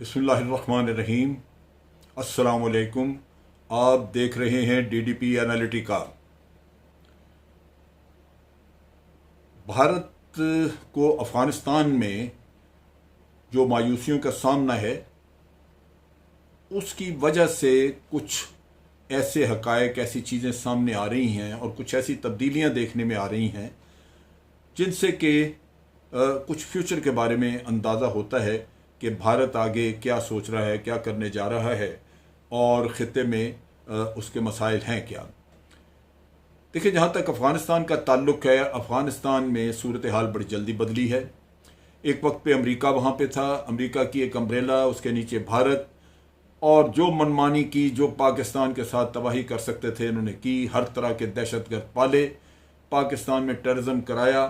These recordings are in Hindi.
बिस्मिल्लाहिर्रहमानिर्रहीम। अस्सलामुअलैकुम। आप देख रहे हैं डीडीपी एनालिटिका। भारत को अफ़गानिस्तान में जो मायूसियों का सामना है उसकी वजह से कुछ ऐसे हकायक, ऐसी चीज़ें सामने आ रही हैं और कुछ ऐसी तब्दीलियां देखने में आ रही हैं जिनसे कि कुछ फ्यूचर के बारे में अंदाज़ा होता है कि भारत आगे क्या सोच रहा है, क्या करने जा रहा है और ख़ित्ते में उसके मसाइल हैं क्या। देखिए, जहाँ तक अफ़गानिस्तान का ताल्लुक़ है, अफ़गानिस्तान में सूरत हाल बड़ी जल्दी बदली है। एक वक्त पे अमेरिका वहाँ पे था, अमेरिका की एक अम्ब्रेला, उसके नीचे भारत, और जो मनमानी की, जो पाकिस्तान के साथ तबाही कर सकते थे इन्होंने की। हर तरह के दहशतगर्द पाले, पाकिस्तान में टेररिज्म कराया,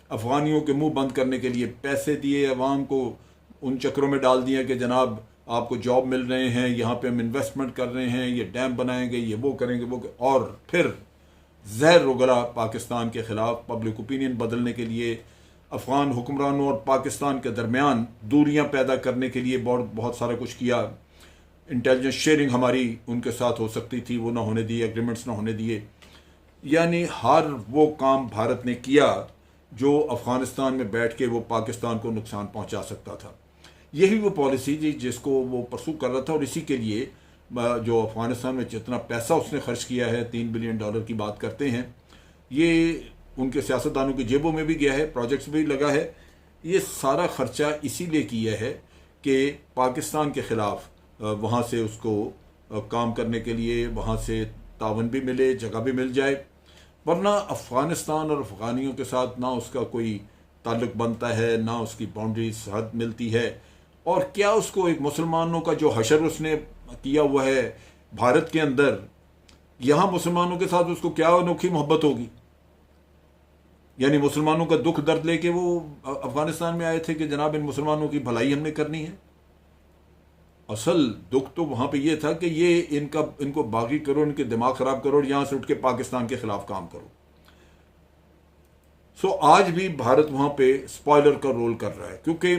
अफ़गानियों के मुंह बंद करने के लिए पैसे दिए, अवाम को उन चक्रों में डाल दिया कि जनाब आपको जॉब मिल रहे हैं, यहाँ पे हम इन्वेस्टमेंट कर रहे हैं, ये डैम बनाएंगे, ये वो करेंगे, और फिर जहर उगला पाकिस्तान के ख़िलाफ़। पब्लिक ओपिनियन बदलने के लिए, अफ़गान हुक्मरानों और पाकिस्तान के दरमियान दूरियां पैदा करने के लिए बहुत सारा कुछ किया। इंटेलिजेंस शेयरिंग हमारी उनके साथ हो सकती थी, वो ना होने दिए, एग्रीमेंट्स ना होने दिए। यानी हर वो काम भारत ने किया जो अफ़गानिस्तान में बैठ के वो पाकिस्तान को नुकसान पहुंचा सकता था। यही वो पॉलिसी थी जिसको वो परसू कर रहा था, और इसी के लिए जो अफ़गानिस्तान में जितना पैसा उसने खर्च किया है, $3 बिलियन की बात करते हैं, ये उनके सियासतदानों की जेबों में भी गया है, प्रोजेक्ट्स भी लगा है। ये सारा खर्चा इसीलिए किया है कि पाकिस्तान के ख़िलाफ़ वहाँ से उसको काम करने के लिए वहाँ से तावन भी मिले, जगह भी मिल जाए। वरना अफ़गानिस्तान और अफ़गानियों के साथ ना उसका कोई ताल्लुक़ बनता है, ना उसकी बाउंड्री सरहद मिलती है। और क्या उसको एक मुसलमानों का जो हशर उसने किया हुआ है भारत के अंदर, यहाँ मुसलमानों के साथ उसको क्या अनोखी मोहब्बत होगी। यानी मुसलमानों का दुख दर्द लेके वो अफ़गानिस्तान में आए थे कि जनाब इन मुसलमानों की भलाई हमने करनी है। असल दुख तो वहाँ पे ये था कि ये इनको बागी करो, इनके दिमाग ख़राब करो और यहाँ से उठ के पाकिस्तान के ख़िलाफ़ काम करो। सो आज भी भारत वहाँ पे स्पॉइलर का रोल कर रहा है, क्योंकि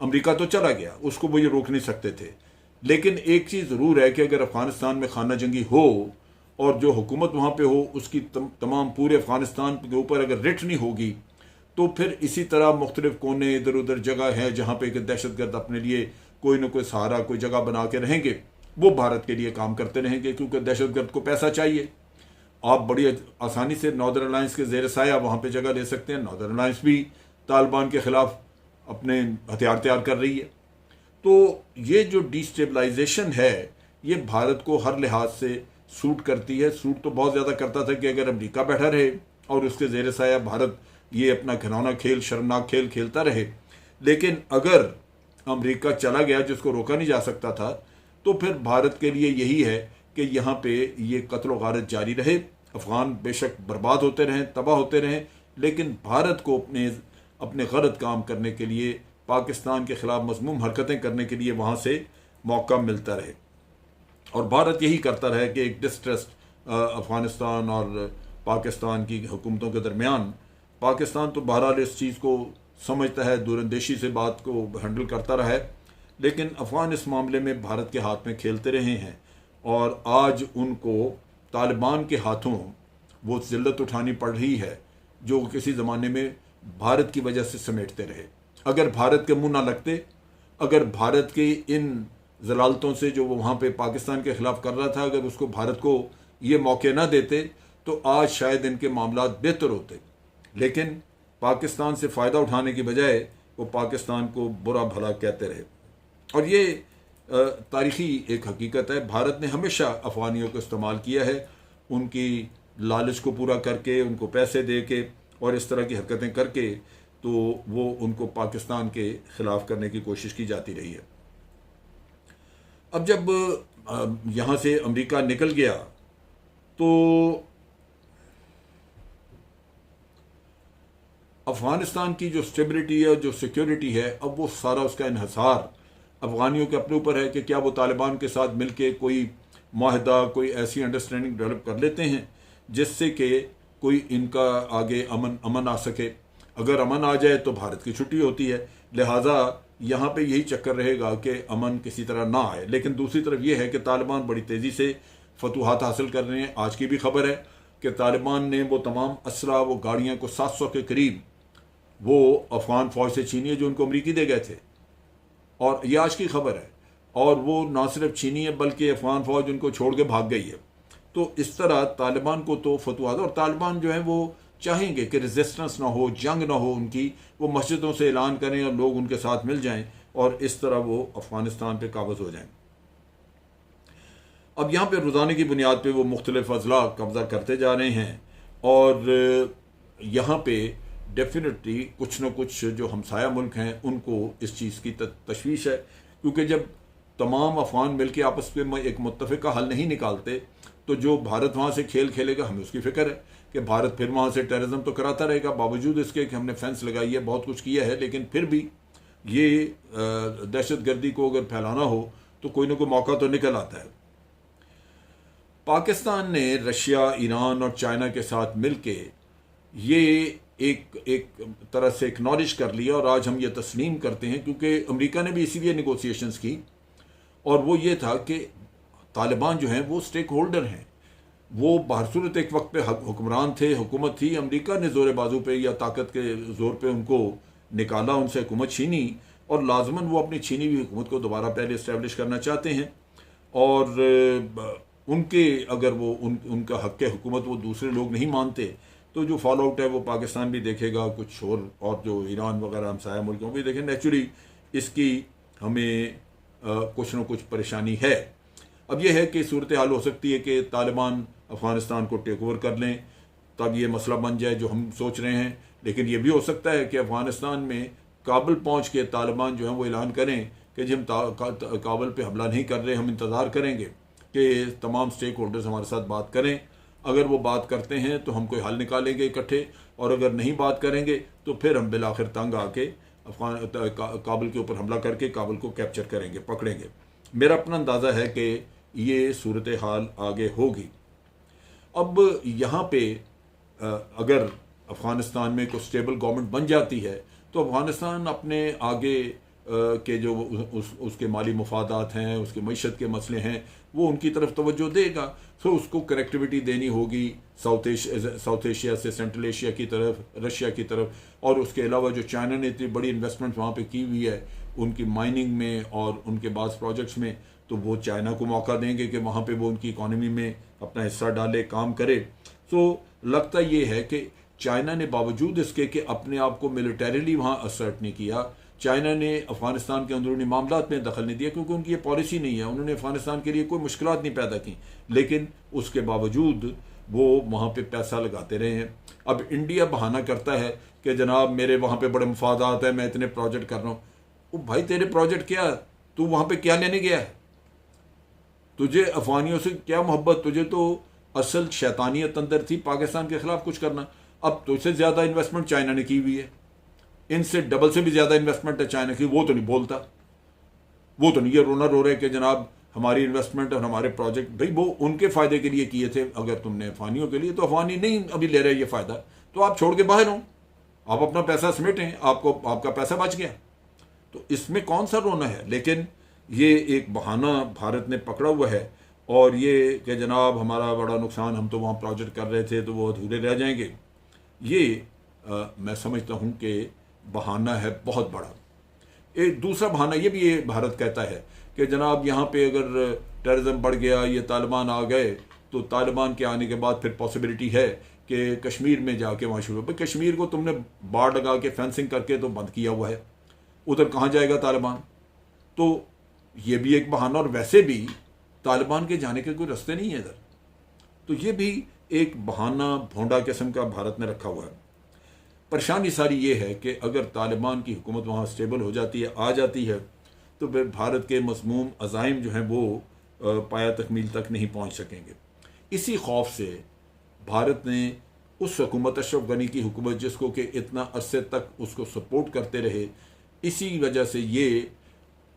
अमेरिका तो चला गया, उसको वो ये रोक नहीं सकते थे। लेकिन एक चीज़ ज़रूर है कि अगर अफ़गानिस्तान में खाना जंगी हो और जो हुकूमत वहाँ पे हो उसकी तमाम पूरे अफ़गानिस्तान के ऊपर अगर रिट नहीं होगी, तो फिर इसी तरह मुख्तलिफ कोने इधर उधर जगह हैं जहाँ पे कि दहशतगर्द अपने लिए कोई ना कोई सहारा, कोई जगह बना के रहेंगे, वो भारत के लिए काम करते रहेंगे, क्योंकि दहशतगर्द को पैसा चाहिए। आप बड़ी आसानी से नॉर्दर्न अलायंस के ज़ेर साया वहाँ पे जगह ले सकते हैं। नॉर्दर्न अलायंस भी तालिबान के ख़िलाफ़ अपने हथियार तैयार कर रही है। तो ये जो डिस्टेबलाइजेशन है ये भारत को हर लिहाज से सूट करती है। सूट तो बहुत ज़्यादा करता था कि अगर अमेरिका बैठा रहे और उसके ज़ेर साया भारत ये अपना घिनौना खेल, शर्मनाक खेल खेलता रहे। लेकिन अगर अमेरिका चला गया, जिसको रोका नहीं जा सकता था, तो फिर भारत के लिए यही है कि यहाँ पे ये कत्ल व गारत जारी रहे। अफ़गान बेशक बर्बाद होते रहें, तबाह होते रहें, लेकिन भारत को अपने गलत काम करने के लिए, पाकिस्तान के ख़िलाफ़ मज़मूम हरकतें करने के लिए वहाँ से मौका मिलता रहे। और भारत यही करता रहे कि एक डिस्ट्रस्ट अफ़गानिस्तान और पाकिस्तान की हुकूमतों के दरमियान, पाकिस्तान तो बहरहाल इस चीज़ को समझता है, दूरंदेशी से बात को हैंडल करता रहा है, लेकिन अफ़गान इस मामले में भारत के हाथ में खेलते रहे हैं। और आज उनको तालिबान के हाथों वो ज़िल्लत उठानी पड़ रही है जो किसी ज़माने में भारत की वजह से समेटते रहे। अगर भारत के मुंह ना लगते, अगर भारत के इन जलालतों से जो वो वहाँ पे पाकिस्तान के ख़िलाफ़ कर रहा था, अगर उसको भारत को ये मौके ना देते तो आज शायद इनके मामलात बेहतर होते। लेकिन पाकिस्तान से फ़ायदा उठाने की बजाय वो पाकिस्तान को बुरा भला कहते रहे। और ये तारीख़ी एक हकीकत है। भारत ने हमेशा अफ़गानियों को इस्तेमाल किया है, उनकी लालच को पूरा करके, उनको पैसे दे के और इस तरह की हरकतें करके, तो वो उनको पाकिस्तान के ख़िलाफ़ करने की कोशिश की जाती रही है। अब जब यहाँ से अमेरिका निकल गया तो अफ़गानिस्तान की जो स्टेबिलिटी है, जो सिक्योरिटी है, अब वो सारा उसका इन्हसार अफ़गानियों के अपने ऊपर है कि क्या वो तालिबान के साथ मिलके कोई माहिदा, कोई ऐसी अंडरस्टैंडिंग डेवलप कर लेते हैं जिससे कि कोई इनका आगे अमन आ सके। अगर अमन आ जाए तो भारत की छुट्टी होती है, लिहाजा यहाँ पे यही चक्कर रहेगा कि अमन किसी तरह ना आए। लेकिन दूसरी तरफ ये है कि तालिबान बड़ी तेज़ी से फतूहात हासिल कर रहे हैं। आज की भी खबर है कि तालिबान ने वो तमाम असला, वो गाड़ियाँ को 700 के करीब वो अफगान फ़ौज से छीनी है जो उनको अमरीकी दे गए थे, और ये आज की खबर है। और वो ना सिर्फ छीनी है बल्कि अफगान फ़ौज उनको छोड़ के भाग गई है। तो इस तरह तालिबान को तो फतूहात, और तालिबान जो है वो चाहेंगे कि रेजिस्टेंस ना हो, जंग ना हो उनकी, वो मस्जिदों से ऐलान करें और लोग उनके साथ मिल जाएं और इस तरह वो अफगानिस्तान पे काबज़ हो जाएं। अब यहाँ पे रोज़ाना की बुनियाद पे वो मुख्तलिफ अजला कब्ज़ा करते जा रहे हैं, और यहाँ पे डेफिनेटली कुछ न कुछ जो हमसाया मुल्क हैं उनको इस चीज़ की तशवीश है, क्योंकि जब तमाम अफगान मिल के आपस में एक मुत्तफ़िका हल नहीं निकालते तो जो भारत वहाँ से खेल खेलेगा, हमें उसकी फ़िक्र है कि भारत फिर वहाँ से टेररिज्म तो कराता रहेगा, बावजूद इसके कि हमने फेंस लगाई है, बहुत कुछ किया है, लेकिन फिर भी ये दहशत गर्दी को अगर फैलाना हो तो कोई ना कोई मौका तो निकल आता है। पाकिस्तान ने रशिया, ईरान और चाइना के साथ मिलके ये एक तरह से एक्नॉलेज कर लिया, और आज हम ये तस्लीम करते हैं, क्योंकि अमेरिका ने भी इसीलिए निगोसिएशंस की, और वो ये था कि तालिबान जो हैं वो स्टेक होल्डर हैं, वो बहरसूरत एक वक्त पे हुक्मरान थे, हुकूमत थी, अमेरिका ने ज़ोर बाजू पे या ताकत के ज़ोर पे उनको निकाला, उनसे हुकूमत छीनी, और लाजमन वो अपनी छीनी हुई हुकूमत को दोबारा पहले इस्टेब्लिश करना चाहते हैं। और उनके अगर वो उनका हक़ हुकूमत वो दूसरे लोग नहीं मानते तो जो फॉल आउट है वो पाकिस्तान भी देखेगा, कुछ और जो ईरान वगैरह हमसाया मुल्कों भी देखें। नेचुरली इसकी हमें कुछ न कुछ परेशानी है। अब यह है कि सूरत हाल हो सकती है कि तालिबान अफ़गानिस्तान को टेक ओवर कर लें, तब ये मसला बन जाए जो हम सोच रहे हैं। लेकिन ये भी हो सकता है कि अफ़गानिस्तान में काबुल पहुँच के तालिबान जो है वो ऐलान करें कि जी हम काबुल पे हमला नहीं कर रहे, हम इंतज़ार करेंगे कि तमाम स्टेक होल्डर्स हमारे साथ बात करें। अगर वो बात करते हैं तो हम कोई हल निकालेंगे इकट्ठे, और अगर नहीं बात करेंगे तो फिर हम बिलाखिर तंग आके काबुल के ऊपर हमला करके काबुल को कैप्चर करेंगे, पकड़ेंगे। मेरा अपना अंदाज़ा है कि ये सूरत हाल आगे होगी। अब यहाँ पे अगर अफ़गानिस्तान में कोई स्टेबल गवर्नमेंट बन जाती है तो अफ़गानिस्तान अपने आगे के जो उसके माली मुफादात हैं, उसके मईशत के मसले हैं, वो उनकी तरफ तवज्जो देगा। तो उसको कनेक्टिविटी देनी होगी साउथ एशिया से सेंट्रल एशिया की तरफ, रशिया की तरफ, और उसके अलावा जो चाइना ने इतनी बड़ी इन्वेस्टमेंट वहाँ पे की हुई है उनकी माइनिंग में और उनके बाद प्रोजेक्ट्स में, तो वो चाइना को मौका देंगे कि वहाँ पे वो उनकी इकॉनमी में अपना हिस्सा डाले, काम करे। तो लगता ये है कि चाइना ने बावजूद इसके कि अपने आप को मिलिटरीली वहाँ असर्ट नहीं किया, चाइना ने अफ़गानिस्तान के अंदरूनी मामलात में दखल नहीं दिया, क्योंकि उनकी ये पॉलिसी नहीं है, उन्होंने अफ़गानिस्तान के लिए कोई मुश्किलात नहीं पैदा की, लेकिन उसके बावजूद वो वहाँ पे पैसा लगाते रहे हैं। अब इंडिया बहाना करता है कि जनाब मेरे वहाँ पे बड़े मुफादात हैं, मैं इतने प्रोजेक्ट कर रहा हूँ। वो भाई तेरे प्रोजेक्ट क्या, तू वहाँ पे क्या लेने गया है? तुझे अफ़गानियों से क्या मोहब्बत? तुझे तो असल शैतानियत अंदर थी पाकिस्तान के ख़िलाफ़ कुछ करना। अब तुझसे ज़्यादा इन्वेस्टमेंट चाइना ने की हुई है, इनसे डबल से भी ज़्यादा इन्वेस्टमेंट है चाइना की। वो तो नहीं बोलता, वो तो नहीं ये रोना रो रहे कि जनाब हमारी इन्वेस्टमेंट और हमारे प्रोजेक्ट, भाई वो उनके फ़ायदे के लिए किए थे। अगर तुमने अफ़गानियों के लिए, तो अफ़गानी नहीं अभी ले रहे ये फ़ायदा, तो आप छोड़ के बाहर हो, आप अपना पैसा समेटें, आपका पैसा बच गया, तो इसमें कौन सा रोना है। लेकिन ये एक बहाना भारत ने पकड़ा हुआ है, और ये कि जनाब हमारा बड़ा नुकसान, हम तो वहाँ प्रोजेक्ट कर रहे थे तो वो अधूरे रह जाएंगे, ये मैं समझता हूँ कि बहाना है बहुत बड़ा। एक दूसरा बहाना ये भी ये भारत कहता है कि जनाब यहाँ पे अगर टेररिज्म बढ़ गया, ये तालिबान आ गए, तो तालिबान के आने के बाद फिर पॉसिबिलिटी है कि कश्मीर में जाके वहाँ शुरू। भाई कश्मीर को तुमने बाड़ लगा के फेंसिंग करके तो बंद किया हुआ है, उधर कहाँ जाएगा तालिबान? तो ये भी एक बहाना, और वैसे भी तालिबान के जाने के कोई रास्ते नहीं है इधर, तो ये भी एक बहाना भोंडा किस्म का भारत ने रखा हुआ है। परेशानी सारी ये है कि अगर तालिबान की हुकूमत वहाँ स्टेबल हो जाती है, आ जाती है, तो फिर भारत के मज़मूम अज़ाइम जो हैं वो पाया तकमील तक नहीं पहुँच सकेंगे। इसी खौफ से भारत ने उस हुकूमत, अशरफ गनी की हुकूमत, जिसको कि इतना अरसे तक उसको सपोर्ट करते रहे, इसी वजह से ये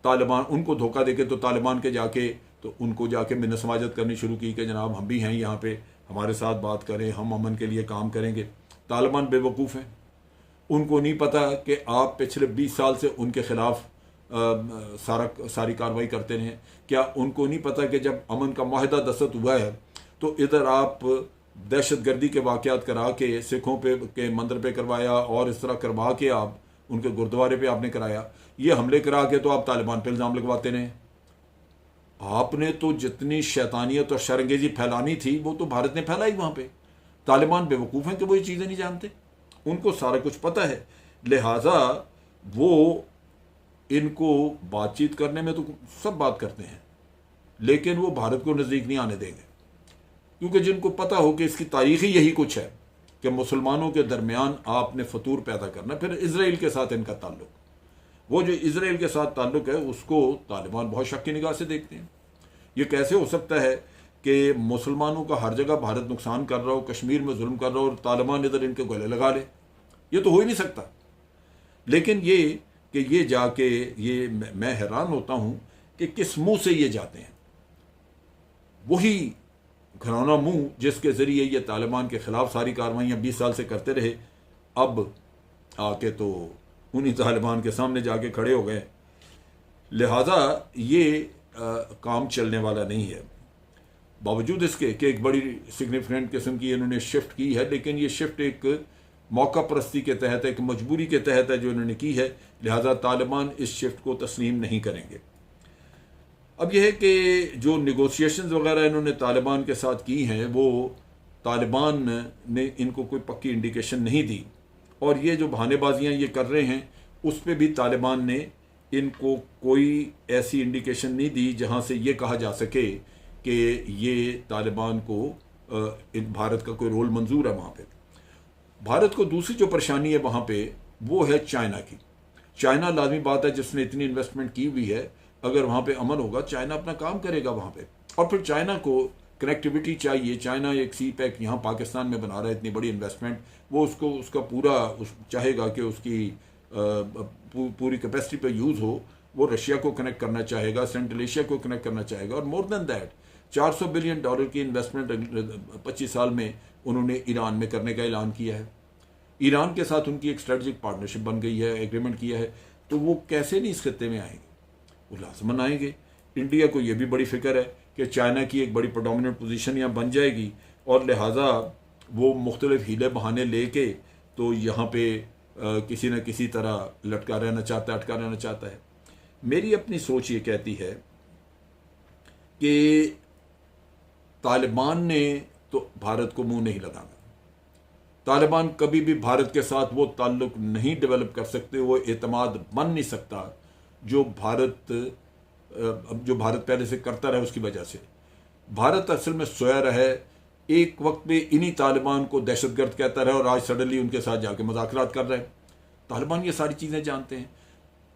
तालिबान उनको धोखा देके तो तालिबान के जाके तो उनको जाके मिन्नत समाजत करनी शुरू की कि जनाब हम भी हैं यहाँ पे, हमारे साथ बात करें, हम अमन के लिए काम करेंगे। तालिबान बेवकूफ़ हैं, उनको नहीं पता कि आप पिछले 20 साल से उनके ख़िलाफ़ सारी कार्रवाई करते रहें? क्या उनको नहीं पता कि जब अमन का माहिदा दस्तखत हुआ है तो इधर आप दहशतगर्दी के वाक़यात करा के सिखों पे के मंदिर पे करवाया और इस तरह करवा के आप उनके गुरुद्वारे पे आपने कराया, ये हमले करा के तो आप तालिबान पे इल्ज़ाम लगवाते रहे। आपने तो जितनी शैतानियत और शर्मंगेज़ी फैलानी थी वो तो भारत ने फैलाई वहाँ पे। तालिबान बेवकूफ़ हैं कि वो ये चीज़ें नहीं जानते, उनको सारा कुछ पता है, लिहाजा वो इनको बातचीत करने में तो सब बात करते हैं, लेकिन वो भारत को नज़दीक नहीं आने देंगे, क्योंकि जिनको पता हो कि इसकी तारीख ही यही कुछ है कि मुसलमानों के दरमियान आपने फतूर पैदा करना। फिर इजराइल के साथ इनका ताल्लुक, वो जो इजराइल के साथ ताल्लुक है उसको तालिबान बहुत शक की निगाह से देखते हैं। ये कैसे हो सकता है कि मुसलमानों का हर जगह भारत नुकसान कर रहा हो, कश्मीर में जुल्म कर रहा हो और तालिबान इधर इनके गले लगा ले? ये तो हो ही नहीं सकता। लेकिन ये कि ये जाके ये मैं हैरान होता हूं कि किस मुंह से ये जाते हैं, वही घरौना मुंह जिसके जरिए ये तालिबान के खिलाफ सारी कार्रवाइयाँ 20 साल से करते रहे, अब आके तो उन्हीं तालिबान के सामने जाके खड़े हो गए। लिहाजा ये काम चलने वाला नहीं है। बावजूद इसके कि एक बड़ी सिग्निफिकेंट किस्म की इन्होंने शिफ्ट की है, लेकिन ये शिफ्ट एक मौका परस्ती के तहत, एक मजबूरी के तहत है जो इन्होंने की है। लिहाजा तालिबान इस शिफ्ट को तस्लीम नहीं करेंगे। अब यह है कि जो निगोशिएशंस वगैरह इन्होंने तालिबान के साथ की हैं, वो तालिबान ने इनको कोई पक्की इंडिकेशन नहीं दी, और ये जो बहानेबाजियाँ ये कर रहे हैं उस पर भी तालिबान ने इनको कोई ऐसी इंडिकेशन नहीं दी जहाँ से ये कहा जा सके कि ये तालिबान को भारत का कोई रोल मंजूर है वहाँ पे। भारत को दूसरी जो परेशानी है वहाँ पे वो है चाइना की। चाइना लाजमी बात है जिसने इतनी इन्वेस्टमेंट की हुई है, अगर वहाँ पे अमन होगा चाइना अपना काम करेगा वहाँ पे। और फिर चाइना को कनेक्टिविटी चाहिए। चाइना एक सी पैक यहाँ पाकिस्तान में बना रहा है, इतनी बड़ी इन्वेस्टमेंट, वो उसको उसका पूरा चाहेगा कि उसकी पूरी कैपेसिटी पे यूज़ हो। वो रशिया को कनेक्ट करना चाहेगा, सेंट्रल एशिया को कनेक्ट करना चाहेगा, और मोर देन दैट $400 बिलियन की इन्वेस्टमेंट 25 साल में उन्होंने ईरान में करने का ऐलान किया है। ईरान के साथ उनकी एक स्ट्रेटजिक पार्टनरशिप बन गई है, एग्रीमेंट किया है, तो वो कैसे नहीं इस खत्ते में आएंगे? वो लाजमन आएंगे। इंडिया को ये भी बड़ी फिक्र है कि चाइना की एक बड़ी प्रोडोमिनेंट पोजीशन यहाँ बन जाएगी, और लिहाजा वो मुख्तलिफ हीले बहाने लेके तो यहाँ पे किसी न किसी तरह लटका रहना चाहता है, अटका रहना चाहता है। मेरी अपनी सोच ये कहती है कि तालिबान ने तो भारत को मुंह नहीं लगाना। तालिबान कभी भी भारत के साथ वो ताल्लुक नहीं डेवलप कर सकते, वो एतमाद बन नहीं सकता जो भारत पहले से करता रहा। उसकी वजह से भारत असल में सोया रहा है, एक वक्त में इन्हीं तालिबान को दहशतगर्द कहता रहा और आज सडनली उनके साथ जाके मुज़ाकरात कर रहे हैं। तालिबान ये सारी चीज़ें जानते हैं।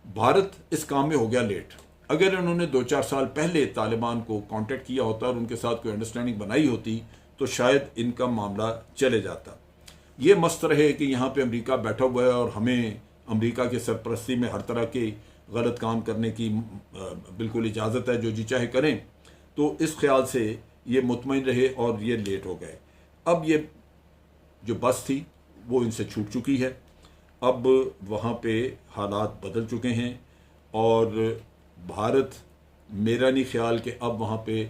भारत इस काम में हो गया लेट। अगर उन्होंने 2-4 साल पहले तालिबान को कांटेक्ट किया होता और उनके साथ कोई अंडरस्टैंडिंग बनाई होती तो शायद इनका मामला चले जाता। ये मस्त रहे कि यहाँ पे अमेरिका बैठा हुआ है और हमें अमेरिका की सरपरस्ती में हर तरह के गलत काम करने की बिल्कुल इजाज़त है, जो जी चाहे करें। तो इस ख्याल से ये मुतमईन रहे और ये लेट हो गए। अब ये जो बस थी वो इनसे छूट चुकी है। अब वहाँ पे हालात बदल चुके हैं और भारत, मेरा नहीं ख्याल कि अब वहाँ पे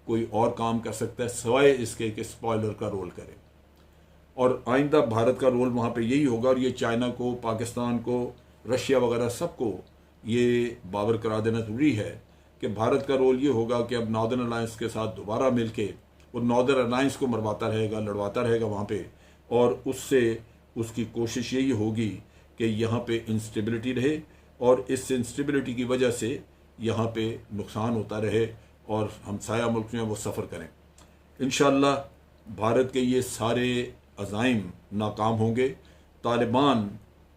कोई और काम कर सकता है सिवाय इसके कि स्पॉइलर का रोल करे। और आइंदा भारत का रोल वहाँ पे यही होगा, और ये चाइना को, पाकिस्तान को, रशिया वगैरह सबको ये बावर करा देना ज़रूरी है कि भारत का रोल ये होगा कि अब नॉर्दर्न अलायंस के साथ दोबारा मिलके वो नॉर्दर्न अलायंस को मरवाता रहेगा, लड़वाता रहेगा वहाँ पे, और उससे उसकी कोशिश यही होगी कि यहाँ पे इंस्टेबिलिटी रहे और इस इंस्टेबिलिटी की वजह से यहाँ पे नुकसान होता रहे और हमसाया मुल्क जो हैं वो सफ़र करें। इंशाअल्लाह भारत के ये सारे अज़ाइम नाकाम होंगे। तालिबान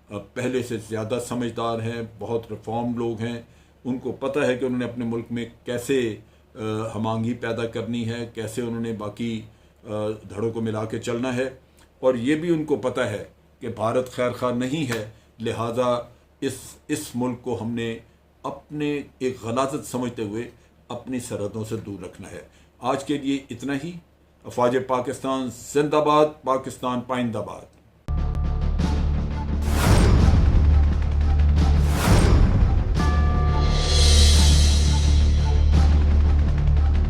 पहले से ज़्यादा समझदार हैं, बहुत रिफॉर्म लोग हैं, उनको पता है कि उन्होंने अपने मुल्क में कैसे हमांगी पैदा करनी है, कैसे उन्होंने बाकी धड़ों को मिला के चलना है, और ये भी उनको पता है कि भारत खैर खा नहीं है। लिहाजा इस मुल्क को हमने अपने एक गलाजत समझते हुए अपनी सरहदों से दूर रखना है। आज के लिए इतना ही। अफवाज पाकिस्तान जिंदाबाद, पाकिस्तान पाइंदाबाद।